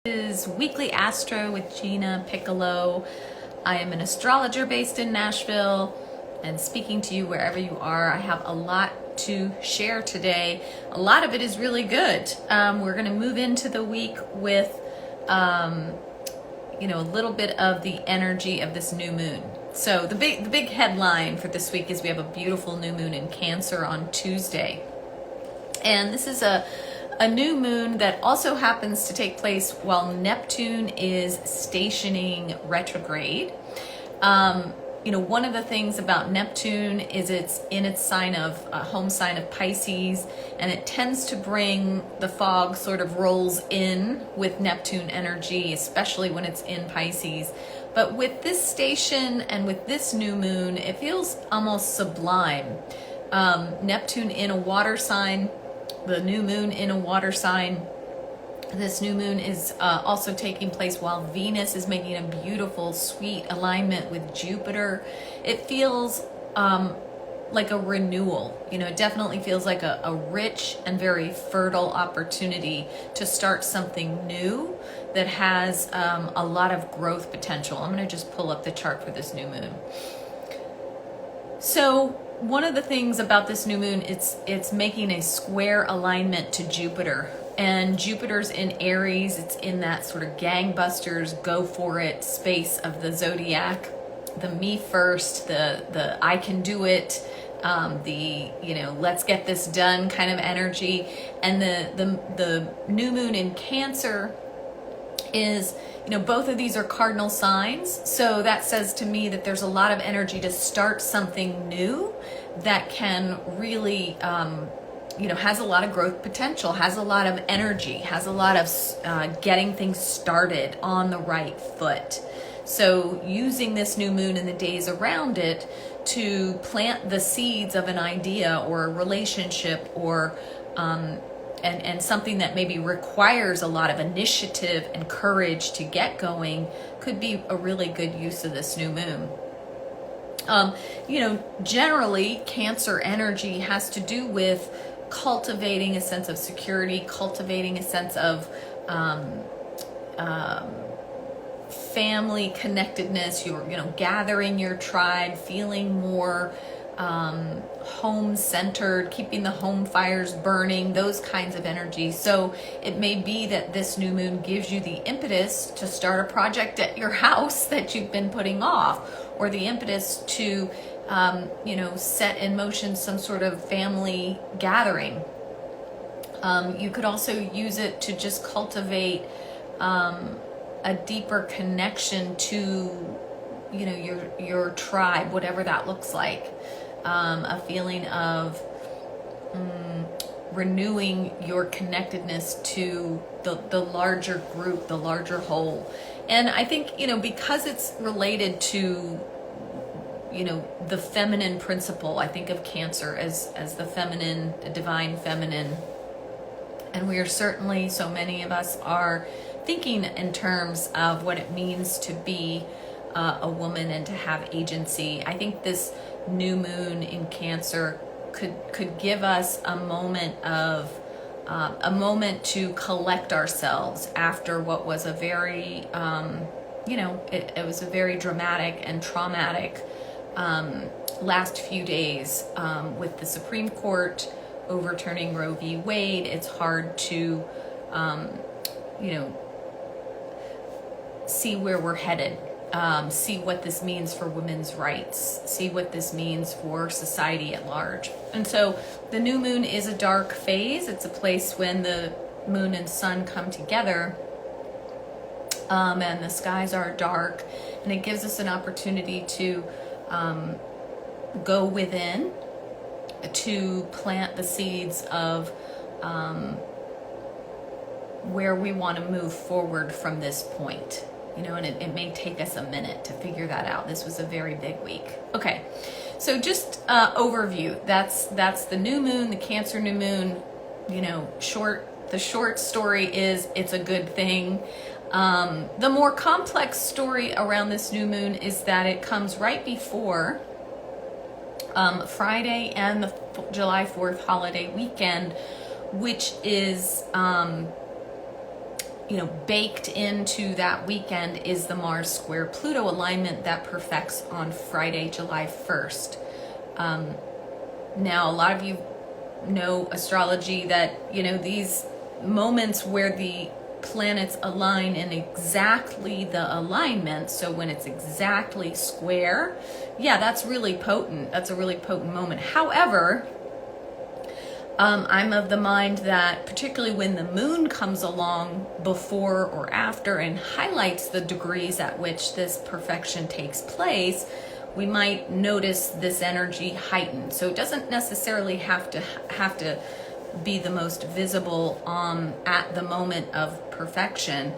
This is Weekly Astro with Gina Piccalo. I am an astrologer based in Nashville and speaking to you wherever you are. I have a lot to share today. A lot of it is really good. We're going to move into the week with, a little bit of the energy of this new moon. So the big headline for this week is we have a beautiful new moon in Cancer on Tuesday. And this is a new moon that also happens to take place while Neptune is stationing retrograde. One of the things about Neptune is it's in its home sign of Pisces, and it tends to bring the fog sort of rolls in with Neptune energy, especially when it's in Pisces. But with this station and with this new moon, it feels almost sublime. Neptune in a water sign, the new moon in a water sign. This new moon is also taking place while Venus is making a beautiful, sweet alignment with Jupiter. It feels like a renewal. It definitely feels like a rich and very fertile opportunity to start something new that has a lot of growth potential. I'm going to just pull up the chart for this new moon. So one of the things about this new moon, it's making a square alignment to Jupiter. And Jupiter's in Aries. It's in that sort of gangbusters, go for it space of the zodiac, the me first, the I can do it, let's get this done kind of energy. And the new moon in Cancer is, both of these are cardinal signs. So that says to me that there's a lot of energy to start something new that can really, has a lot of growth potential, has a lot of energy, has a lot of getting things started on the right foot. So using this new moon and the days around it to plant the seeds of an idea or a relationship or and something that maybe requires a lot of initiative and courage to get going could be a really good use of this new moon. Generally, Cancer energy has to do with cultivating a sense of security, cultivating a sense of family connectedness, gathering your tribe, feeling more home-centered, keeping the home fires burning, those kinds of energies. So it may be that this new moon gives you the impetus to start a project at your house that you've been putting off, or the impetus to set in motion some sort of family gathering. You could also use it to just cultivate a deeper connection to your tribe, whatever that looks like. A feeling of renewing your connectedness to the larger group, the larger whole. And I think, because it's related to, the feminine principle, I think of Cancer as the feminine, the divine feminine. And we are certainly, so many of us are thinking in terms of what it means to be a woman and to have agency. I think this new moon in Cancer could give us a moment to collect ourselves after what was a very it was a very dramatic and traumatic last few days with the Supreme Court overturning Roe v. Wade. It's hard to see where we're headed. See what this means for women's rights, see what this means for society at large. And so the new moon is a dark phase. It's a place when the moon and sun come together, and the skies are dark, and it gives us an opportunity to go within, to plant the seeds of where we want to move forward from this point. And it may take us a minute to figure that out. This was a very big week. Okay, so just overview. That's the new moon, the Cancer new moon. The short story is it's a good thing. The more complex story around this new moon is that it comes right before Friday and the July 4th holiday weekend, which is baked into that weekend is the Mars square Pluto alignment that perfects on Friday, July 1st. Now, a lot of you know astrology that, these moments where the planets align in exactly the alignment, so when it's exactly square, yeah, that's really potent. That's a really potent moment. However, I'm of the mind that particularly when the moon comes along before or after and highlights the degrees at which this perfection takes place, we might notice this energy heightened. So it doesn't necessarily have to be the most visible at the moment of perfection.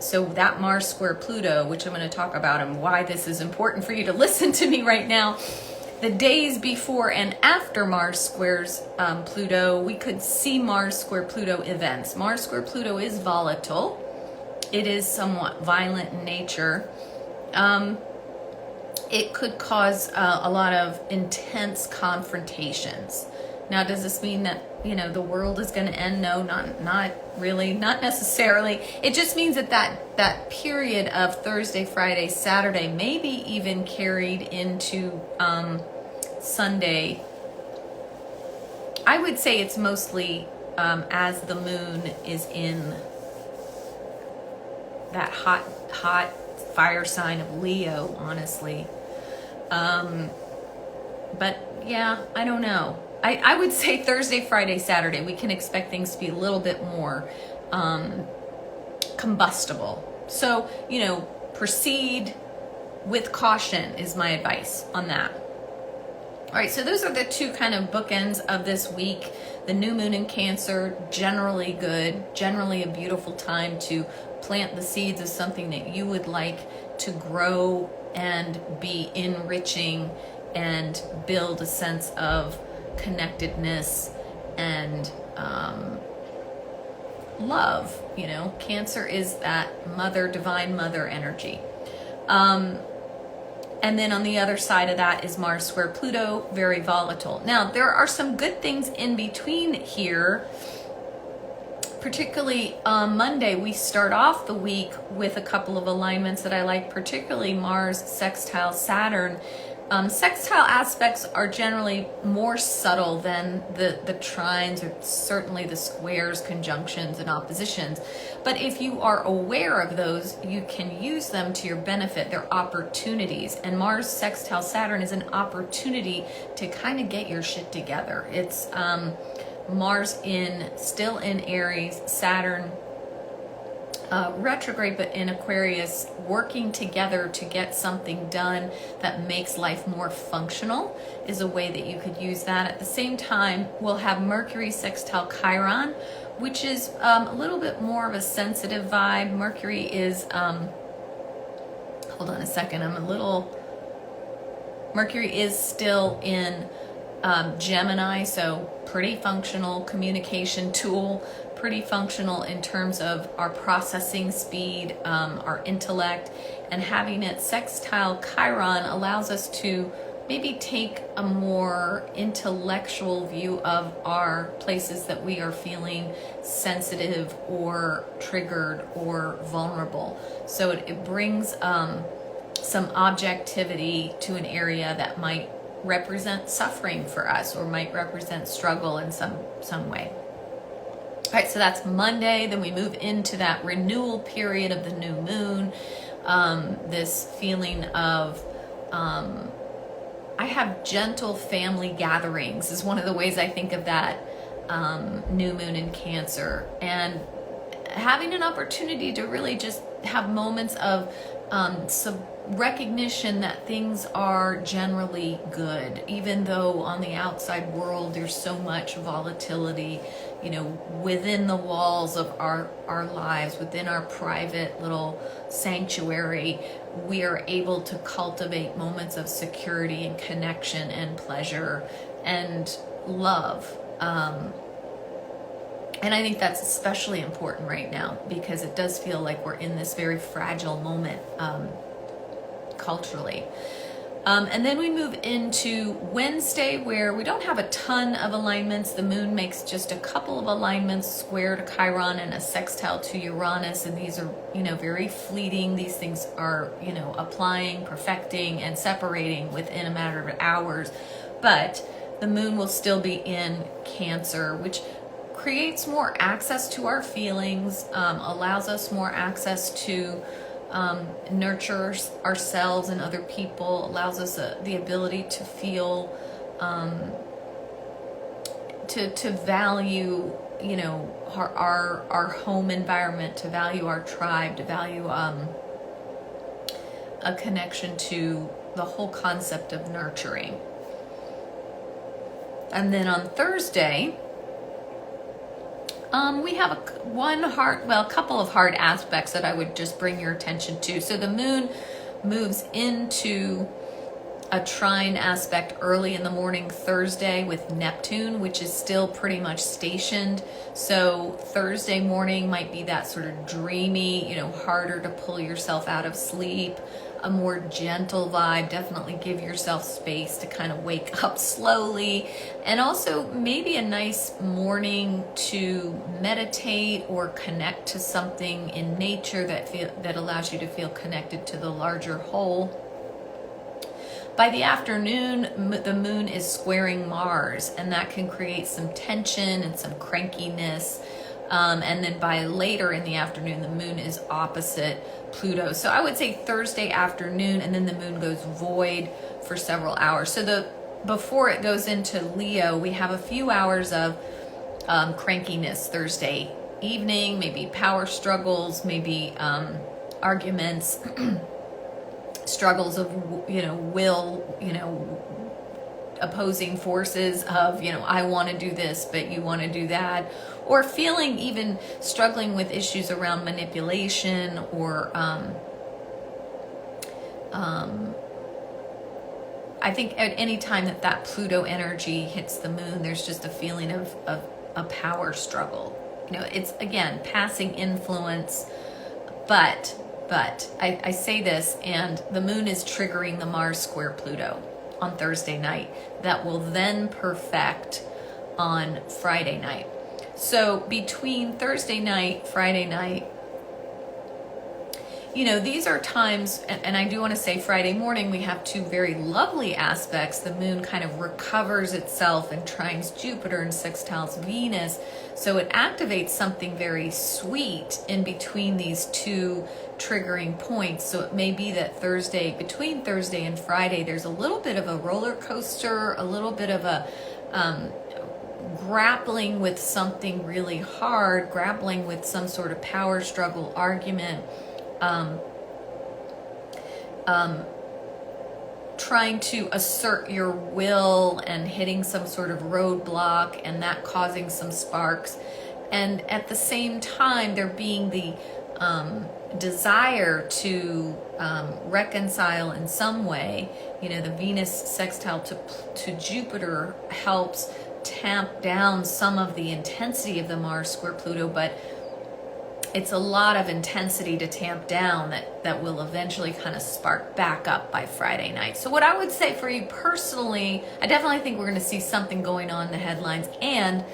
So that Mars square Pluto, which I'm going to talk about and why this is important for you to listen to me right now, the days before and after Mars squares Pluto, we could see Mars square Pluto events. Mars square Pluto is volatile. It is somewhat violent in nature. It could cause a lot of intense confrontations. Now, does this mean that, the world is going to end? No, not really, not necessarily. It just means that period of Thursday, Friday, Saturday, maybe even carried into Sunday. I would say it's mostly as the moon is in that hot fire sign of Leo, honestly. But yeah, I don't know. I would say Thursday, Friday, Saturday, we can expect things to be a little bit more combustible. So, proceed with caution is my advice on that. All right, so those are the two kind of bookends of this week. The new moon in Cancer, generally good, generally a beautiful time to plant the seeds of something that you would like to grow and be enriching and build a sense of connectedness and love. Cancer is that divine mother energy. And then on the other side of that is Mars square Pluto, very volatile. Now, there are some good things in between here. Particularly Monday, we start off the week with a couple of alignments that I like, particularly Mars sextile Saturn. Sextile aspects are generally more subtle than the trines or certainly the squares, conjunctions, and oppositions. But if you are aware of those, you can use them to your benefit. They're opportunities. And Mars sextile Saturn is an opportunity to kind of get your shit together. It's Mars still in Aries, Saturn retrograde but in Aquarius, working together to get something done that makes life more functional is a way that you could use that. At the same time, we'll have Mercury sextile Chiron, which is a little bit more of a sensitive vibe. Mercury is, hold on a second, Mercury is still in Gemini, so pretty functional communication tool, pretty functional in terms of our processing speed, our intellect, and having it sextile Chiron allows us to maybe take a more intellectual view of our places that we are feeling sensitive or triggered or vulnerable. So it brings some objectivity to an area that might represent suffering for us or might represent struggle in some way. All right, so that's Monday. Then we move into that renewal period of the new moon. This feeling of, I have gentle family gatherings is one of the ways I think of that new moon in Cancer. And having an opportunity to really just have moments of some recognition that things are generally good, even though on the outside world there's so much volatility, within the walls of our lives, within our private little sanctuary, we are able to cultivate moments of security and connection and pleasure and love. And I think that's especially important right now because it does feel like we're in this very fragile moment culturally. And then we move into Wednesday, where we don't have a ton of alignments. The moon makes just a couple of alignments, square to Chiron and a sextile to Uranus. And these are, very fleeting. These things are, applying, perfecting, and separating within a matter of hours. But the moon will still be in Cancer, which creates more access to our feelings, allows us more access to nurture ourselves and other people, allows us the ability to feel, to value, our home environment, to value our tribe, to value a connection to the whole concept of nurturing. And then on Thursday, we have a couple of hard aspects that I would just bring your attention to. So the moon moves into a trine aspect early in the morning Thursday with Neptune, which is still pretty much stationed. So Thursday morning might be that sort of dreamy, harder to pull yourself out of sleep, a more gentle vibe. Definitely give yourself space to kind of wake up slowly. And also maybe a nice morning to meditate or connect to something in nature that allows you to feel connected to the larger whole. By the afternoon, the moon is squaring Mars, and that can create some tension and some crankiness. And then by later in the afternoon, the moon is opposite Pluto. So I would say Thursday afternoon, and then the moon goes void for several hours. So before it goes into Leo, we have a few hours of crankiness Thursday evening, maybe power struggles, maybe arguments, struggles of, will, opposing forces of, I want to do this, but you want to do that, or feeling even struggling with issues around manipulation or, I think at any time that Pluto energy hits the moon, there's just a feeling of a power struggle. It's, again, passing influence, but I say this, and the moon is triggering the Mars square Pluto on Thursday night. That will then perfect on Friday night. So between Thursday night, Friday night, these are times, and I do want to say Friday morning, we have two very lovely aspects. The moon kind of recovers itself and trines Jupiter and sextiles Venus. So it activates something very sweet in between these two triggering points. So it may be that between Thursday and Friday, there's a little bit of a roller coaster, a little bit of a grappling with something really hard, grappling with some sort of power struggle, argument, trying to assert your will and hitting some sort of roadblock, and that causing some sparks. And at the same time, there being the desire to reconcile in some way. The Venus sextile to Jupiter helps tamp down some of the intensity of the Mars square Pluto, but it's a lot of intensity to tamp down that will eventually kind of spark back up by Friday night. So what I would say for you personally, I definitely think we're going to see something going on in the headlines. And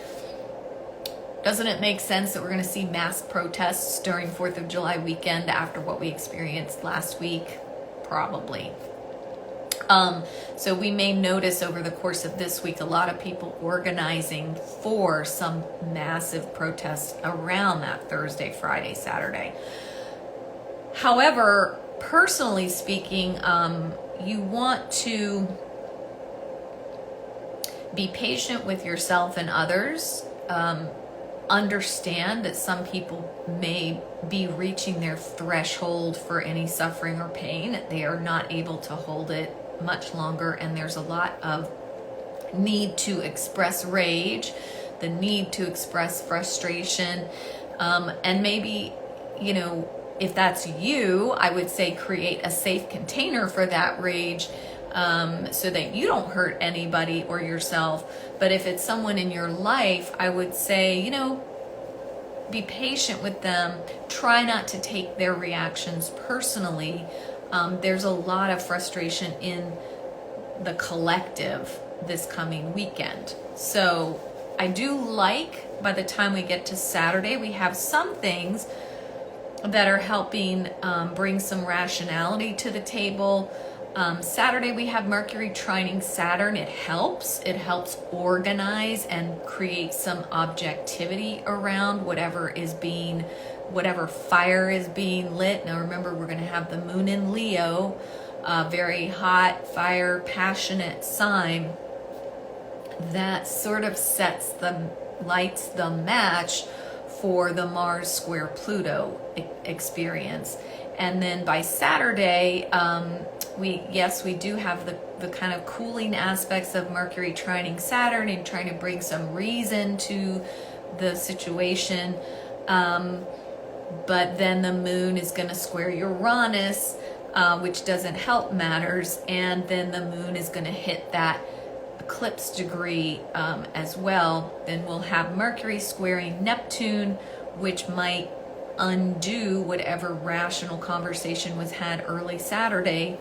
doesn't it make sense that we're going to see mass protests during 4th of July weekend after what we experienced last week? Probably. So we may notice over the course of this week a lot of people organizing for some massive protests around that Thursday, Friday, Saturday. However, personally speaking, you want to be patient with yourself and others. Understand that some people may be reaching their threshold for any suffering or pain. They are not able to hold it much longer, and there's a lot of need to express rage, the need to express frustration, and maybe, if that's you, I would say create a safe container for that rage, so that you don't hurt anybody or yourself. But if it's someone in your life, I would say, be patient with them. Try not to take their reactions personally. There's a lot of frustration in the collective this coming weekend. So I do like, by the time we get to Saturday, we have some things that are helping bring some rationality to the table. Saturday we have Mercury trining Saturn. It helps organize and create some objectivity around whatever fire is being lit. Now remember, we're going to have the moon in Leo, a very hot, fire, passionate sign that sort of lights the match for the Mars square Pluto experience. And then by Saturday, we do have the kind of cooling aspects of Mercury trining Saturn and trying to bring some reason to the situation. But then the moon is going to square Uranus, which doesn't help matters. And then the moon is going to hit that eclipse degree as well. Then we'll have Mercury squaring Neptune, which might undo whatever rational conversation was had early Saturday.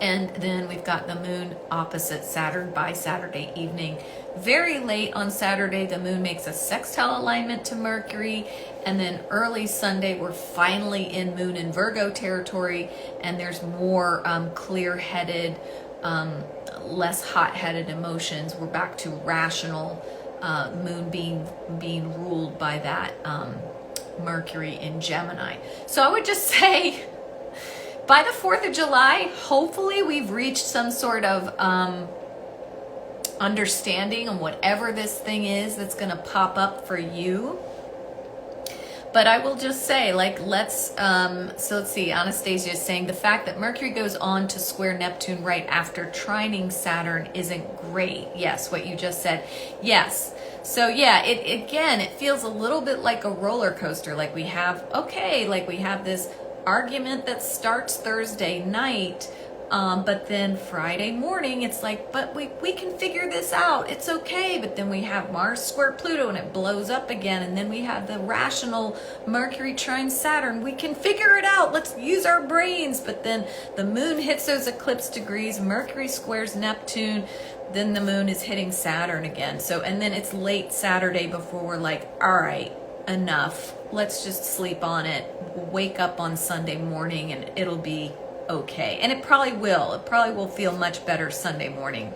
And then we've got the moon opposite Saturn by Saturday evening. Very late on Saturday, the moon makes a sextile alignment to Mercury. And then early Sunday, we're finally in moon in Virgo territory. And there's more clear-headed, less hot-headed emotions. We're back to rational, moon being ruled by that Mercury in Gemini. So I would just say, by the 4th of July, hopefully we've reached some sort of understanding on whatever this thing is that's going to pop up for you. But I will just say, let's see, Anastasia is saying the fact that Mercury goes on to square Neptune right after trining Saturn isn't great. Yes, what you just said. Yes. So yeah, it feels a little bit like a roller coaster. We have this argument that starts Thursday night, but then Friday morning it's but we can figure this out, it's okay. But then we have Mars square Pluto and it blows up again, and then we have the rational Mercury trine Saturn. We can figure it out, let's use our brains. But then the moon hits those eclipse degrees, Mercury squares Neptune, then the moon is hitting Saturn again. So, and then it's late Saturday before we're all right, enough, let's just sleep on it, wake up on Sunday morning and it'll be okay. And it probably will feel much better Sunday morning.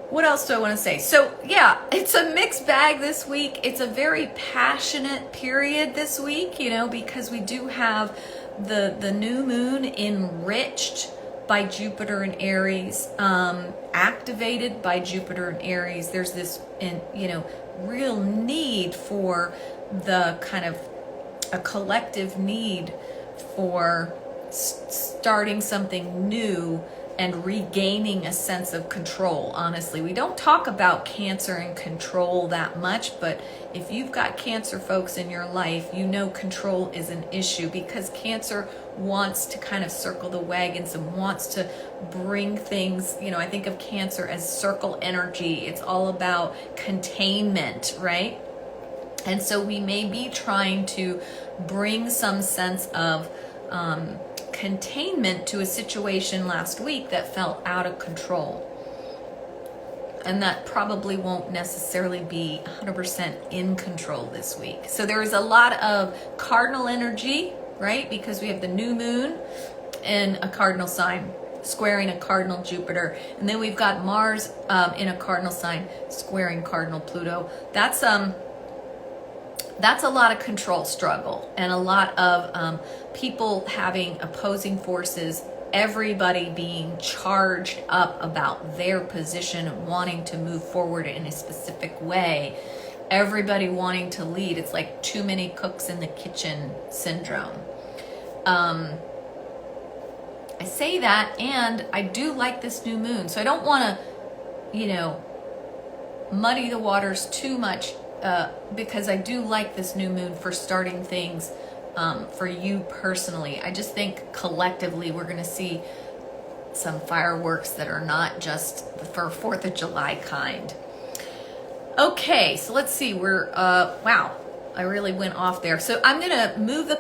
What else do I want to say? So yeah, it's a mixed bag this week. It's a very passionate period this week, because we do have the new moon enriched by Jupiter in Aries, activated by Jupiter in Aries. There's this, real need for the kind of a collective need for starting something new and regaining a sense of control. Honestly, we don't talk about Cancer and control that much, but if you've got Cancer folks in your life, control is an issue, because Cancer wants to kind of circle the wagons and wants to bring things, I think of Cancer as circle energy. It's all about containment, right? And so we may be trying to bring some sense of containment to a situation last week that felt out of control. And that probably won't necessarily be 100% in control this week. So there is a lot of cardinal energy, right? Because we have the new moon in a cardinal sign squaring a cardinal Jupiter. And then we've got Mars in a cardinal sign squaring cardinal Pluto. That's a lot of control struggle and a lot of people having opposing forces, everybody being charged up about their position and wanting to move forward in a specific way, everybody wanting to lead. It's like too many cooks in the kitchen syndrome. I say that, and I do like this new moon, so I don't want to, muddy the waters too much, because I do like this new moon for starting things for you personally. I just think collectively we're going to see some fireworks that are not just for 4th of July kind. Okay, so let's see. Wow, I really went off there. So I'm going to move the